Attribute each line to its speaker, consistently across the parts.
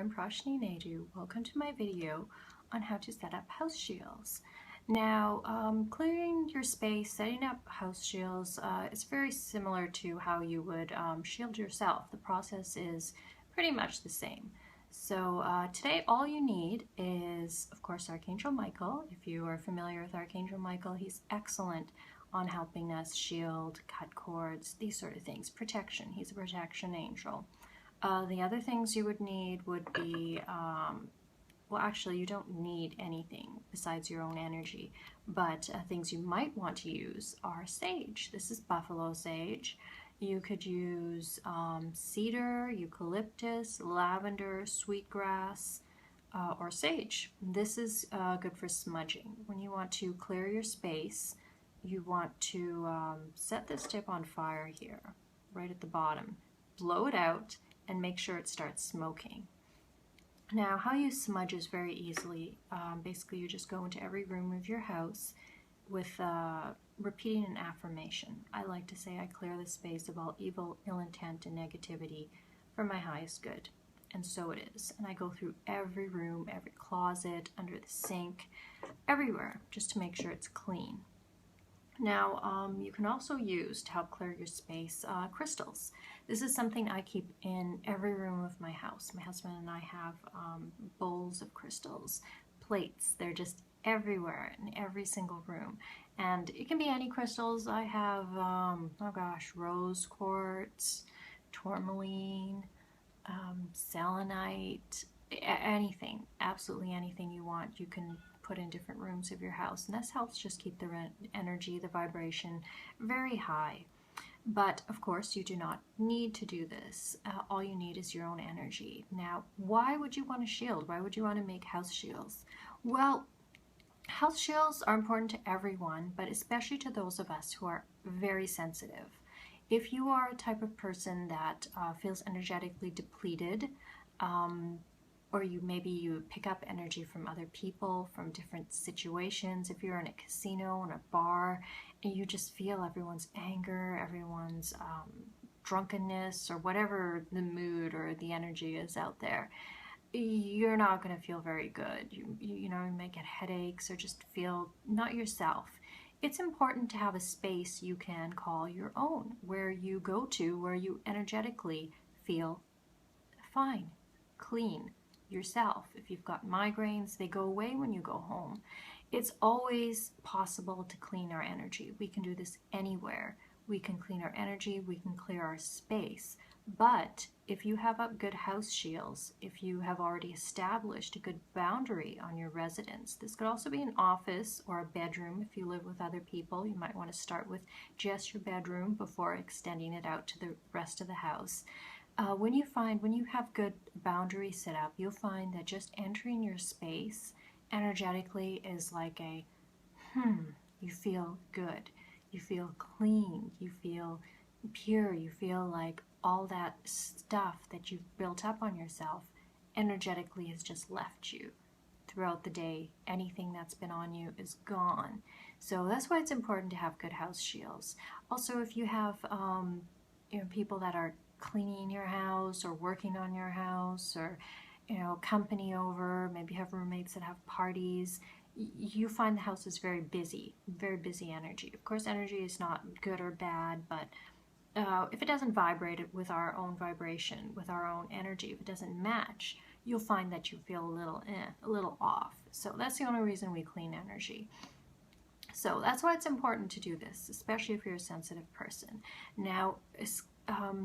Speaker 1: I'm Prashni Naidu. Welcome to my video on how to set up house shields. Now, clearing your space, setting up house shields is very similar to how you would shield yourself. The process is pretty much the same. So today all you need is, of course, Archangel Michael. If you are familiar with Archangel Michael, he's excellent on helping us shield, cut cords, these sort of things. Protection. He's a protection angel. The other things you would need would be, well, actually, you don't need anything besides your own energy, but things you might want to use are sage. This is buffalo sage. You could use cedar, eucalyptus, lavender, sweetgrass, or sage. This is good for smudging. When you want to clear your space, you want to set this tip on fire here, right at the bottom. Blow it out and make sure it starts smoking. Now, how you smudge is very easily. Basically, you just go into every room of your house with repeating an affirmation. I like to say, I clear the space of all evil, ill intent, and negativity for my highest good. And so it is. And I go through every room, every closet, under the sink, everywhere, just to make sure it's clean. Now, you can also use, to help clear your space, crystals. This is something I keep in every room of my house. My husband and I have bowls of crystals, plates. They're just everywhere in every single room. And it can be any crystals. I have, oh gosh, rose quartz, tourmaline, selenite, anything, absolutely anything you want. You can put in different rooms of your house, and this helps just keep the energy, the vibration very high. But of course, you do not need to do this. All you need is your own energy. Now, why would you want to shield? Why would you want to make house shields? Well, house shields are important to everyone, but especially to those of us who are very sensitive. If you are a type of person that feels energetically depleted, or maybe you pick up energy from other people, from different situations. If you're in a casino, in a bar, and you just feel everyone's anger, everyone's drunkenness, or whatever the mood or the energy is out there, you're not going to feel very good. You know, you might get headaches or just feel not yourself. It's important to have a space you can call your own, where you go to, where you energetically feel fine, clean, yourself. If you've got migraines, they go away when you go home. It's always possible to clean our energy. We can do this anywhere. We can clean our energy, we can clear our space. But if you have up good house shields, if you have already established a good boundary on your residence, this could also be an office or a bedroom. If you live with other people, you might want to start with just your bedroom before extending it out to the rest of the house. When you have good boundaries set up, you'll find that just entering your space energetically is like a, you feel good, you feel clean, you feel pure, you feel like all that stuff that you've built up on yourself energetically has just left you. Throughout the day, anything that's been on you is gone. So that's why it's important to have good house shields. Also, if you have people that are cleaning your house or working on your house, or company over, maybe you have roommates that have parties, you find the house is very busy energy. Of course, energy is not good or bad, but if it doesn't vibrate with our own vibration, with our own energy, if it doesn't match, you'll find that you feel a little off. So that's the only reason we clean energy. So that's why it's important to do this, especially if you're a sensitive person. Now,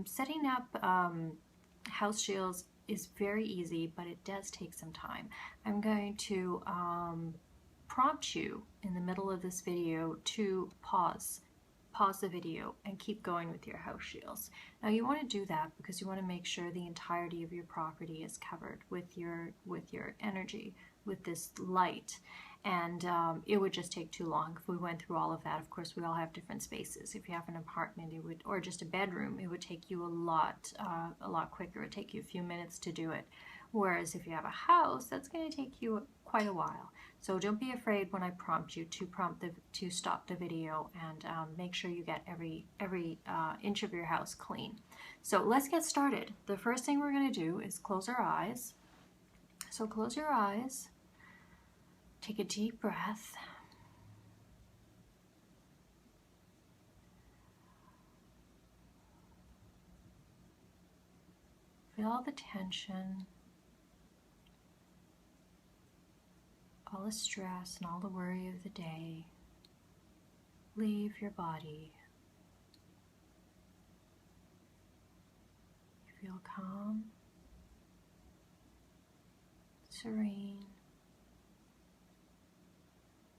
Speaker 1: setting up house shields is very easy, but it does take some time. I'm going to prompt you in the middle of this video to pause the video and keep going with your house shields. Now, you want to do that because you want to make sure the entirety of your property is covered with your energy, with this light. And it would just take too long if we went through all of that. Of course, we all have different spaces. If you have an apartment, it would, or just a bedroom, it would take you a lot quicker. It would take you a few minutes to do it. Whereas if you have a house, that's going to take you quite a while. So don't be afraid when I prompt you to stop the video and make sure you get every inch of your house clean. So let's get started. The first thing we're going to do is close our eyes. So close your eyes, take a deep breath. Feel all the tension, all the stress and all the worry of the day leave your body. You feel calm, serene,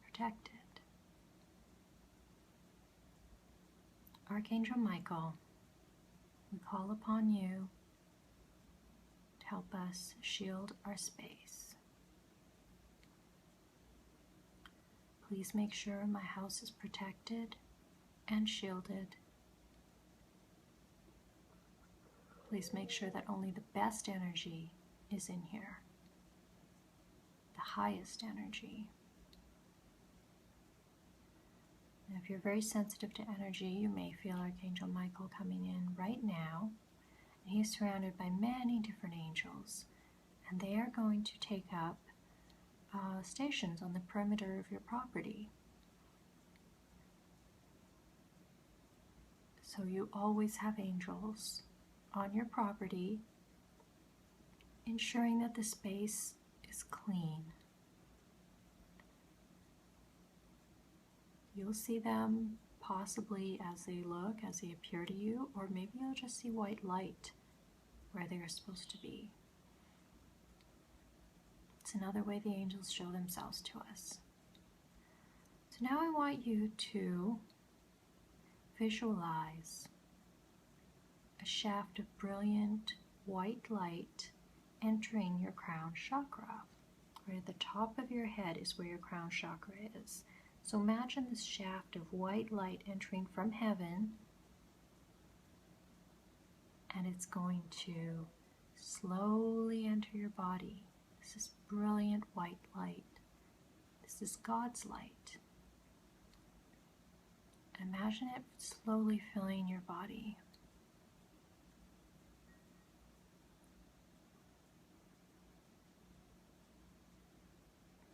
Speaker 1: protected. Archangel Michael, we call upon you to help us shield our space. Please make sure my house is protected and shielded. Please make sure that only the best energy is in here, the highest energy. And if you're very sensitive to energy, you may feel Archangel Michael coming in right now. And he's surrounded by many different angels, and they are going to take up stations on the perimeter of your property. So you always have angels on your property, ensuring that the space is clean. You'll see them possibly as they look, as they appear to you, or maybe you'll just see white light where they are supposed to be. It's another way the angels show themselves to us. So now I want you to visualize a shaft of brilliant white light entering your crown chakra. Right at the top of your head is where your crown chakra is. So imagine this shaft of white light entering from heaven, and it's going to slowly enter your body. This is brilliant white light. This is God's light. Imagine it slowly filling your body.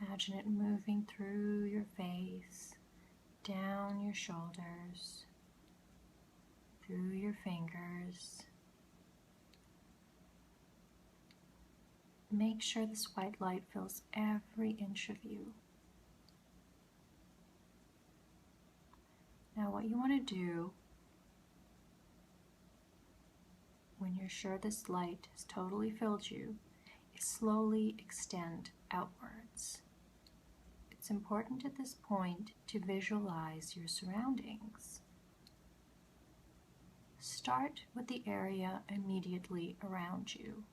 Speaker 1: Imagine it moving through your face, down your shoulders, through your fingers. Make sure this white light fills every inch of you. Now what you want to do, when you're sure this light has totally filled you, is slowly extend outwards. It's important at this point to visualize your surroundings. Start with the area immediately around you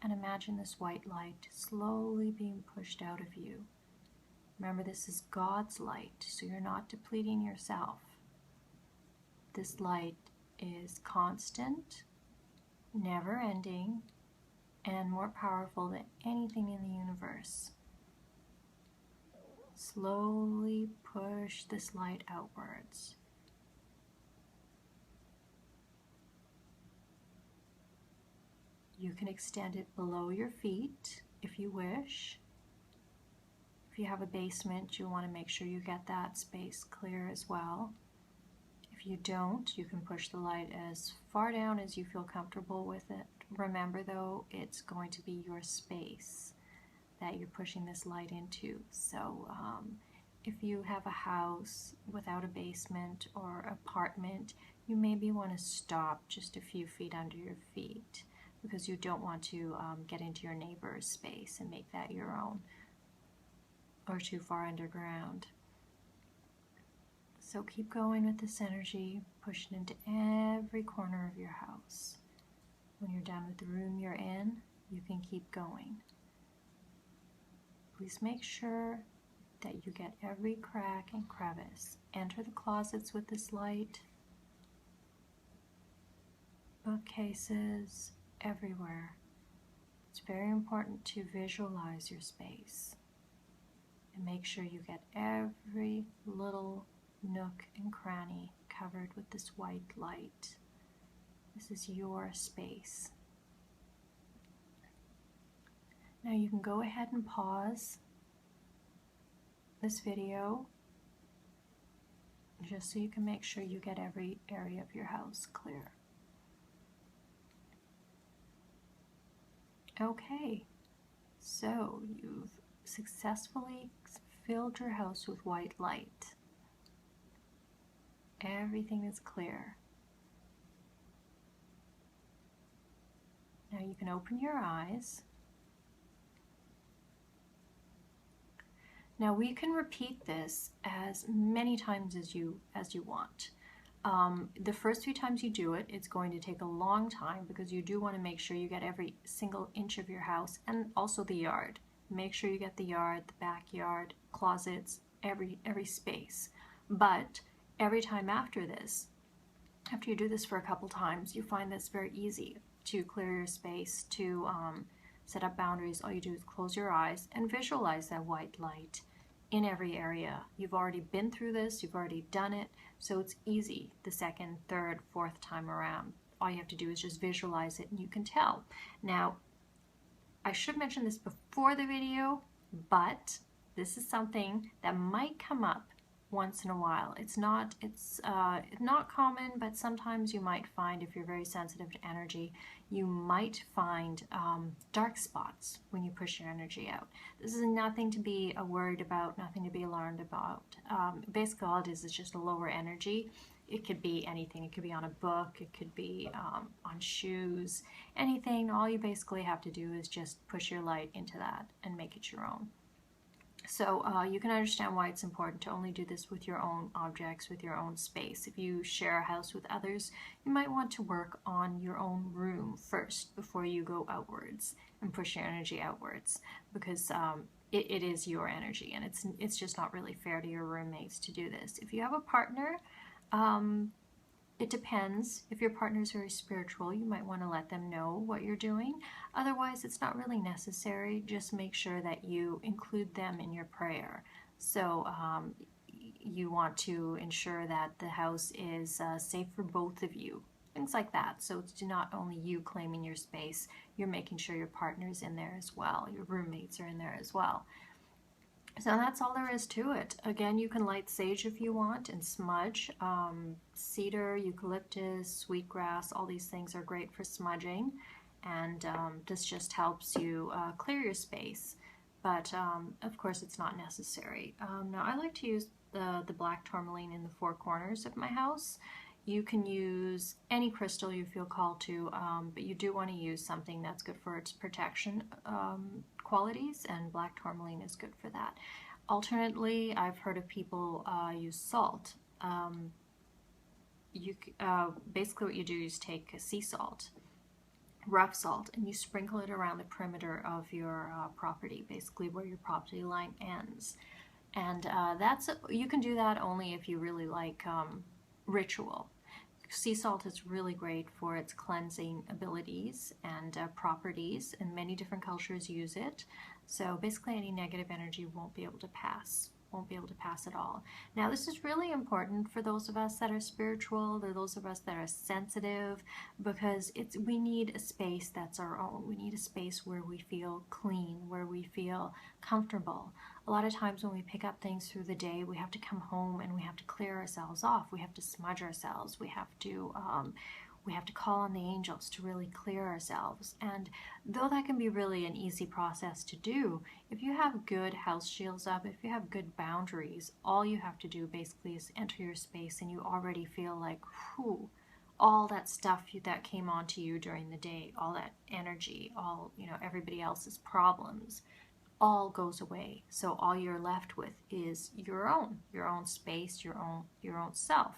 Speaker 1: and imagine this white light slowly being pushed out of you. Remember, this is God's light, so you're not depleting yourself. This light is constant, never-ending, and more powerful than anything in the universe. Slowly push this light outwards. You can extend it below your feet if you wish. If you have a basement, you want to make sure you get that space clear as well. If you don't, you can push the light as far down as you feel comfortable with it. Remember though, it's going to be your space that you're pushing this light into. So if you have a house without a basement or apartment, you maybe want to stop just a few feet under your feet because you don't want to get into your neighbor's space and make that your own or too far underground. So keep going with this energy, pushing into every corner of your house. When you're done with the room you're in, you can keep going. Please make sure that you get every crack and crevice. Enter the closets with this light, bookcases, everywhere. It's very important to visualize your space and make sure you get every little nook and cranny covered with this white light. This is your space. Now you can go ahead and pause this video just so you can make sure you get every area of your house clear. Okay, so you've successfully filled your house with white light. Everything is clear. Now you can open your eyes. Now we can repeat this as many times as you want. The first few times you do it, it's going to take a long time because you do want to make sure you get every single inch of your house and also the yard. Make sure you get the yard, the backyard, closets, every space. But every time after this, after you do this for a couple times, you find this very easy to clear your space, to set up boundaries. All you do is close your eyes and visualize that white light in every area. You've already been through this, you've already done it, so it's easy the second, third, fourth time around. All you have to do is just visualize it and you can tell. Now, I should mention this before the video, but this is something that might come up once in a while. It's not common, but sometimes you might find, if you're very sensitive to energy, you might find dark spots when you push your energy out. This is nothing to be worried about, nothing to be alarmed about. Basically all it is just a lower energy. It could be anything. It could be on a book, it could be on shoes, anything. All you basically have to do is just push your light into that and make it your own. So you can understand why it's important to only do this with your own objects, with your own space. If you share a house with others, you might want to work on your own room first before you go outwards and push your energy outwards, because it is your energy, and it's just not really fair to your roommates to do this. If you have a partner, it depends. If your partner is very spiritual, you might want to let them know what you're doing. Otherwise, it's not really necessary. Just make sure that you include them in your prayer. So you want to ensure that the house is safe for both of you. Things like that. So it's not only you claiming your space, you're making sure your partner's in there as well. Your roommates are in there as well. So that's all there is to it. Again, you can light sage if you want and smudge. Cedar, eucalyptus, sweetgrass, all these things are great for smudging. And this just helps you clear your space. But of course, it's not necessary. Now, I like to use the black tourmaline in the four corners of my house. You can use any crystal you feel called to, but you do want to use something that's good for its protection qualities, and black tourmaline is good for that. Alternately, I've heard of people use salt. Basically what you do is take sea salt, rough salt, and you sprinkle it around the perimeter of your property, basically where your property line ends. And you can do that only if you really like ritual. Sea salt is really great for its cleansing abilities and properties, and many different cultures use it. So basically any negative energy won't be able to pass at all. Now this is really important for those of us that are spiritual, or those of us that are sensitive, because we need a space that's our own. We need a space where we feel clean, where we feel comfortable. A lot of times when we pick up things through the day, we have to come home and we have to clear ourselves off. We have to smudge ourselves. We have to call on the angels to really clear ourselves. And though that can be really an easy process to do, if you have good house shields up, if you have good boundaries, all you have to do basically is enter your space and you already feel like, whew, all that stuff that came onto you during the day, all that energy, all, everybody else's problems, all goes away. So all you're left with is your own space, your own self,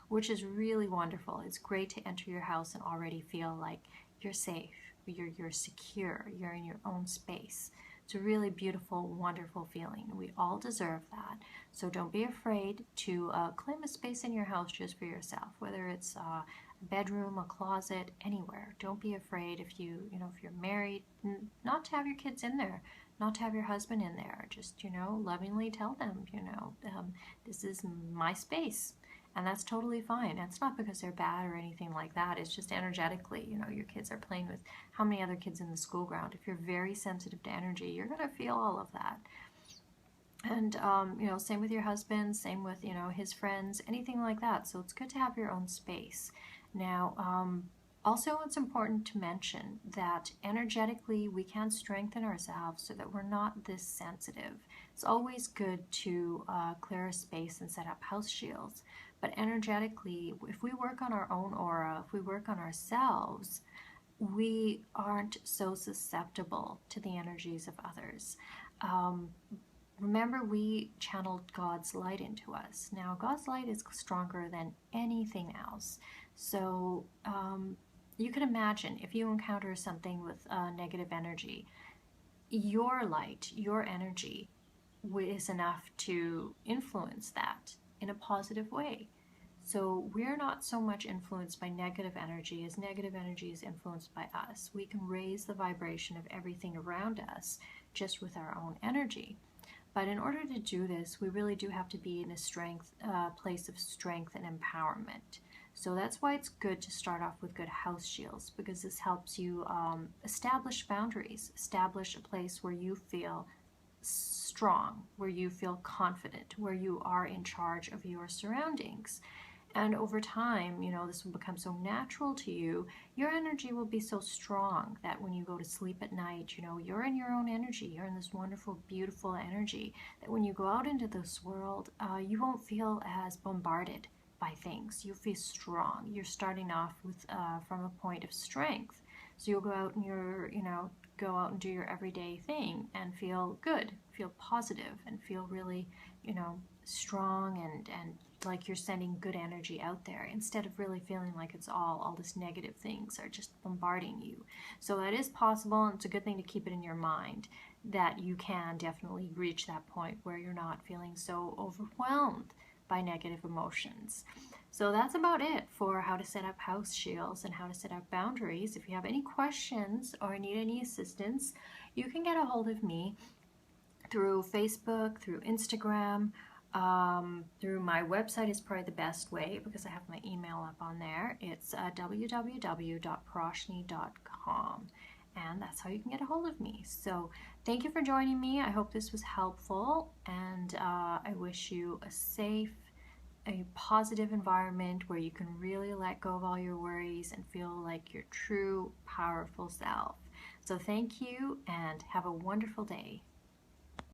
Speaker 1: which is really wonderful. It's great to enter your house and already feel like you're safe, you're secure, you're in your own space. It's a really beautiful, wonderful feeling. We all deserve that. So don't be afraid to claim a space in your house just for yourself, whether it's a bedroom, a closet, anywhere. Don't be afraid if if you're married, not to have your kids in there, not to have your husband in there. Just, lovingly tell them, this is my space. And that's totally fine. It's not because they're bad or anything like that. It's just energetically, you know, your kids are playing with how many other kids in the school ground. If you're very sensitive to energy, you're going to feel all of that. And, you know, same with your husband, same with, you know, his friends, anything like that. So it's good to have your own space. Now, also, it's important to mention that energetically we can strengthen ourselves so that we're not this sensitive. It's always good to clear a space and set up house shields. But energetically, if we work on our own aura, if we work on ourselves, we aren't so susceptible to the energies of others. Um, Remember, we channeled God's light into us. Now, God's light is stronger than anything else. So, you can imagine if you encounter something with negative energy, your light, your energy is enough to influence that in a positive way. So we're not so much influenced by negative energy as negative energy is influenced by us. We can raise the vibration of everything around us just with our own energy. But in order to do this, we really do have to be in a place of strength and empowerment. So that's why it's good to start off with good house shields, because this helps you establish boundaries, establish a place where you feel strong, where you feel confident, where you are in charge of your surroundings. And over time, you know, this will become so natural to you. Your energy will be so strong that when you go to sleep at night, you know, you're in your own energy. You're in this wonderful, beautiful energy that when you go out into this world, you won't feel as bombarded by things. You feel strong. You're starting off with from a point of strength. So you'll go out and go out and do your everyday thing and feel good, feel positive, and feel really, you know, strong and like you're sending good energy out there instead of really feeling like it's all this negative things are just bombarding you. So that is possible, and it's a good thing to keep it in your mind that you can definitely reach that point where you're not feeling so overwhelmed by negative emotions. So that's about it for how to set up house shields and how to set up boundaries. If you have any questions or need any assistance, you can get a hold of me through Facebook, through Instagram, through my website is probably the best way because I have my email up on there. It's www.prashni.com, and that's how you can get a hold of me. So thank you for joining me. I hope this was helpful, and I wish you a safe, a positive environment where you can really let go of all your worries and feel like your true, powerful self. So thank you, and have a wonderful day.